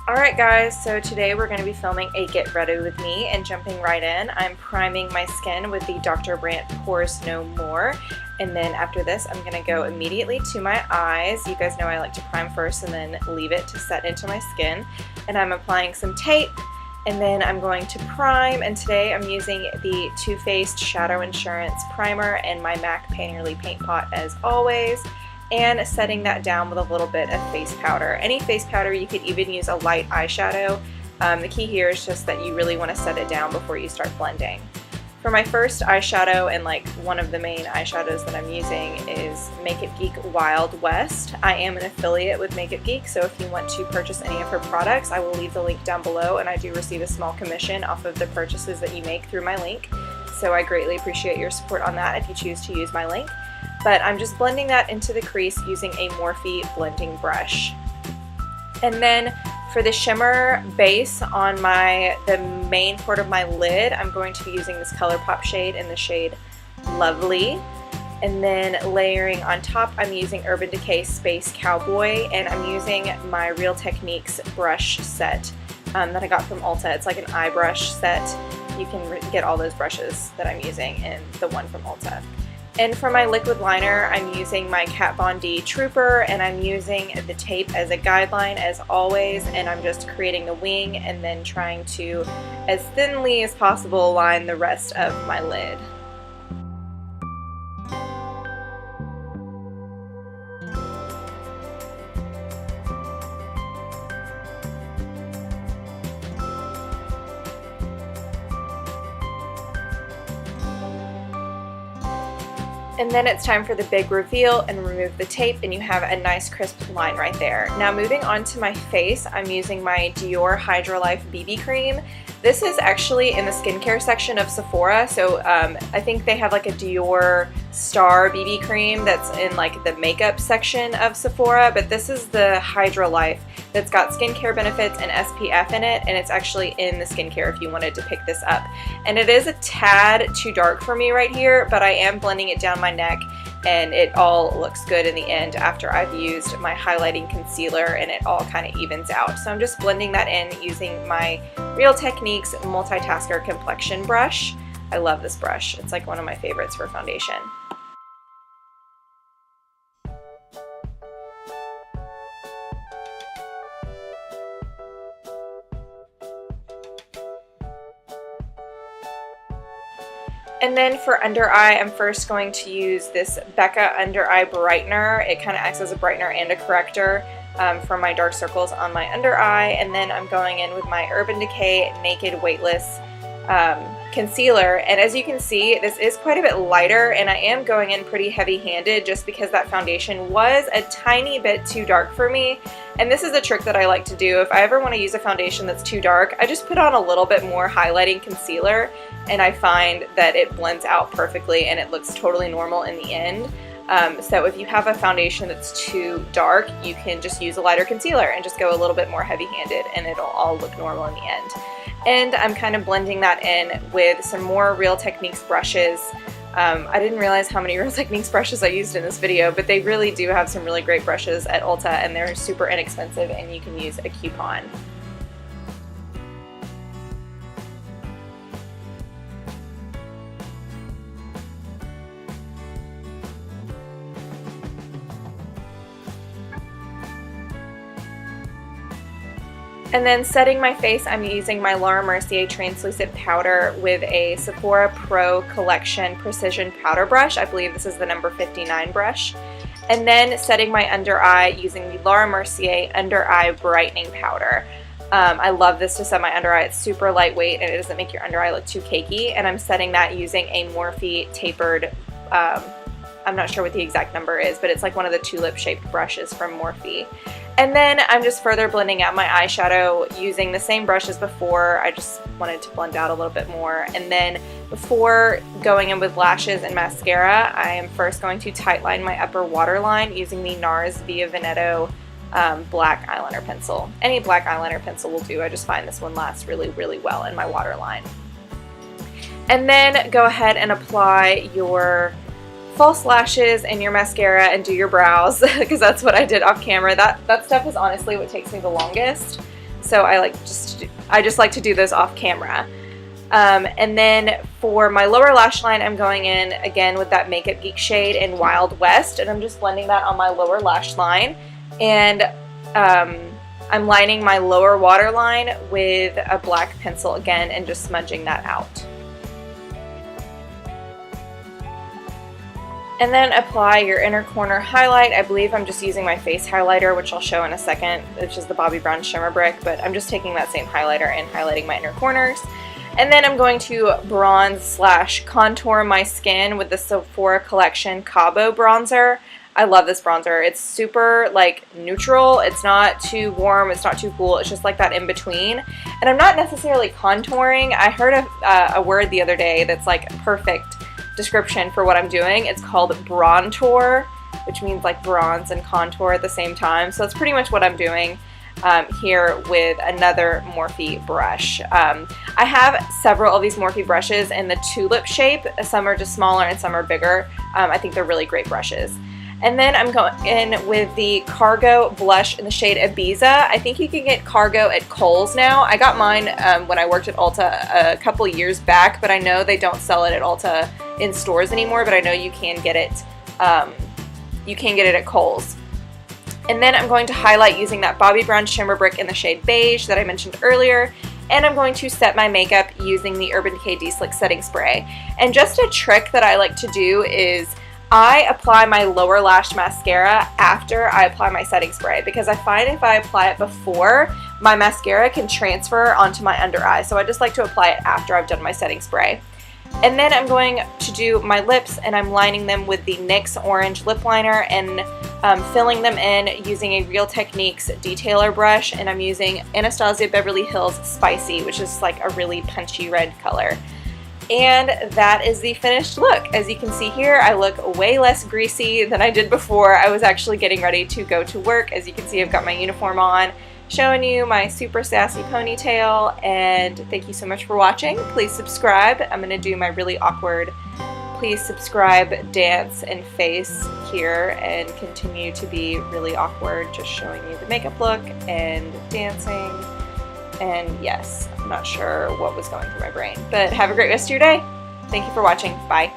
Alright guys, so today we're going to be filming a get ready with me, and jumping right in, I'm priming my skin with the Dr. Brandt Pores No More, and then after this I'm going to go immediately to my eyes. You guys know I like to prime first and then leave it to set into my skin, and I'm applying some tape, and then I'm going to prime, and today I'm using the Too Faced Shadow Insurance Primer and my MAC Painterly Paint Pot as always, and setting that down with a little bit of face powder. Any face powder, you could even use a light eyeshadow. The key here is just that you really want to set it down before you start blending. For my first eyeshadow, and like one of the main eyeshadows that I'm using, is Makeup Geek Wild West. I am an affiliate with Makeup Geek, so if you want to purchase any of her products, I will leave the link down below, and I do receive a small commission off of the purchases that you make through my link. So I greatly appreciate your support on that if you choose to use my link. But I'm just blending that into the crease using a Morphe blending brush. And then for the shimmer base on the main part of my lid, I'm going to be using this ColourPop shade in the shade Lovely. And then layering on top, I'm using Urban Decay Space Cowboy, and I'm using my Real Techniques brush set that I got from Ulta. It's like an eye brush set. You can get all those brushes that I'm using in the one from Ulta. And for my liquid liner, I'm using my Kat Von D Trooper, and I'm using the tape as a guideline as always, and I'm just creating the wing and then trying to, as thinly as possible, line the rest of my lid. And then it's time for the big reveal, and remove the tape, and you have a nice crisp line right there. Now moving on to my face, I'm using my Dior Hydra Life BB cream. This is actually in the skincare section of Sephora, so I think they have like a Dior Star BB cream that's in like the makeup section of Sephora, but this is the Hydra Life that's got skincare benefits and SPF in it, and it's actually in the skincare if you wanted to pick this up. And it is a tad too dark for me right here, but I am blending it down my neck, and it all looks good in the end after I've used my highlighting concealer, and it all kind of evens out. So I'm just blending that in using my Real Techniques Multitasker Complexion brush. I love this brush. It's like one of my favorites for foundation. And then for under eye, I'm first going to use this Becca under eye brightener. It kind of acts as a brightener and a corrector for my dark circles on my under eye. And then I'm going in with my Urban Decay Naked Weightless concealer. And as you can see, this is quite a bit lighter, and I am going in pretty heavy-handed just because that foundation was a tiny bit too dark for me. And this is a trick that I like to do. If I ever want to use a foundation that's too dark, I just put on a little bit more highlighting concealer, and I find that it blends out perfectly and it looks totally normal in the end. So if you have a foundation that's too dark, you can just use a lighter concealer and just go a little bit more heavy-handed, and it'll all look normal in the end. And I'm kind of blending that in with some more Real Techniques brushes. I didn't realize how many Real Techniques brushes I used in this video, but they really do have some really great brushes at Ulta, and they're super inexpensive, and you can use a coupon. And then setting my face, I'm using my Laura Mercier translucent powder with a Sephora Pro Collection Precision Powder Brush. I believe this is the number 59 brush. And then setting my under eye using the Laura Mercier Under Eye Brightening Powder. I love this to set my under eye. It's super lightweight, and it doesn't make your under eye look too cakey. And I'm setting that using a Morphe tapered, I'm not sure what the exact number is, but it's like one of the tulip shaped brushes from Morphe. And then I'm just further blending out my eyeshadow using the same brush as before. I just wanted to blend out a little bit more. And then before going in with lashes and mascara, I am first going to tightline my upper waterline using the NARS Via Veneto black eyeliner pencil. Any black eyeliner pencil will do. I just find this one lasts really, really well in my waterline. And then go ahead and apply your false lashes and your mascara and do your brows because that's what I did off camera. That stuff is honestly what takes me the longest. so I just like to do those off camera. And then for my lower lash line, I'm going in again with that Makeup Geek shade in Wild West, and I'm just blending that on my lower lash line. And I'm lining my lower waterline with a black pencil again and just smudging that out. And then apply your inner corner highlight. I believe I'm just using my face highlighter, which I'll show in a second, which is the Bobbi Brown Shimmer Brick, but I'm just taking that same highlighter and highlighting my inner corners. And then I'm going to bronze / contour my skin with the Sephora Collection Cabo bronzer. I love this bronzer. It's super like neutral. It's not too warm, it's not too cool. It's just like that in between. And I'm not necessarily contouring. I heard a word the other day that's like perfect description for what I'm doing. It's called brontour, which means like bronze and contour at the same time. So that's pretty much what I'm doing here with another Morphe brush. I have several of these Morphe brushes in the tulip shape. Some are just smaller and some are bigger. I think they're really great brushes. And then I'm going in with the Cargo blush in the shade Ibiza. I think you can get Cargo at Kohl's now. I got mine when I worked at Ulta a couple years back, but I know they don't sell it at Ulta in stores anymore, but I know you can get it at Kohl's. And then I'm going to highlight using that Bobbi Brown Shimmer Brick in the shade Beige that I mentioned earlier. And I'm going to set my makeup using the Urban Decay De-Slick Setting Spray. And just a trick that I like to do is I apply my lower lash mascara after I apply my setting spray, because I find if I apply it before, my mascara can transfer onto my under eye. So I just like to apply it after I've done my setting spray. And then I'm going to do my lips, and I'm lining them with the NYX Orange Lip Liner and filling them in using a Real Techniques detailer brush, and I'm using Anastasia Beverly Hills Spicy, which is like a really punchy red color. And that is the finished look. As you can see here, I look way less greasy than I did before. I was actually getting ready to go to work. As you can see, I've got my uniform on, showing you my super sassy ponytail, and thank you so much for watching. Please subscribe. I'm gonna do my really awkward please subscribe dance and face here and continue to be really awkward, just showing you the makeup look and dancing. And yes, I'm not sure what was going through my brain, but have a great rest of your day. Thank you for watching. Bye.